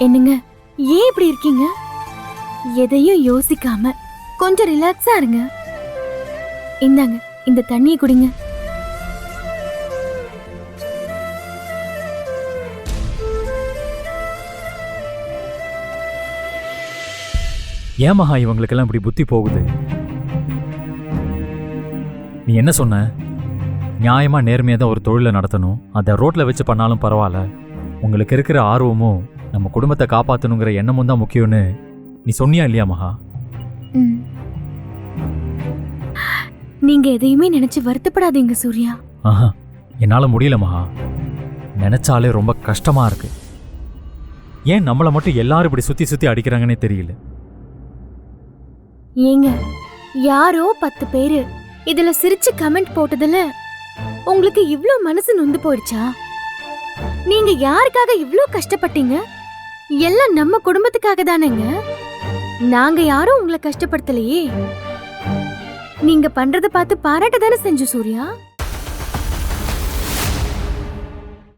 என்னங்க, ஏன் இப்படி இருக்கீங்க? எதையும் யோசிக்காம கொஞ்சம் ரிலாக்ஸா இருங்க. இந்தாங்க, இந்த தண்ணியை குடிங்க. ஏன் மகா இவங்களுக்கெல்லாம் இப்படி புத்தி போகுது? நீ என்ன சொன்ன? நியாயமா நேர்மையா தான் ஒரு தொழிலை நடத்தணும், அதை ரோட்ல வச்சு பண்ணாலும் பரவாயில்ல, உங்களுக்கு இருக்கிற ஆர்வமும் நம்ம குடும்பத்தை காப்பாற்றணுங்கிற எண்ணமும் தான் முக்கியம்னு நீ சொன்னியா இல்லையா மகா? நீங்க எதையுமே நினைச்சு வருத்தப்படாதீங்க சூர்யா. ஆஹா, என்னால முடியல மகா. நினைச்சாலே ரொம்ப கஷ்டமா இருக்கு. ஏன் நம்மளை மட்டும் எல்லாரும் இப்படி சுத்தி சுத்தி அடிக்கிறாங்கன்னே தெரியல. ஏங்க, யாரோ 10 பேரு இதுல சிரிச்சு கமெண்ட் போட்டதுல உங்களுக்கு இவ்ளோ மனசு நொந்து போயிடுச்சா? நீங்க யாருக்காக இவ்ளோ கஷ்டப்பட்டீங்க? எல்லாம் நம்ம குடும்பத்துக்காக தானேங்க. நாங்க யாரும் உங்களை கஷ்டப்படுத்தலையே. நீங்க பண்றத பார்த்து பாராட்ட தானே செஞ்சு சூர்யா.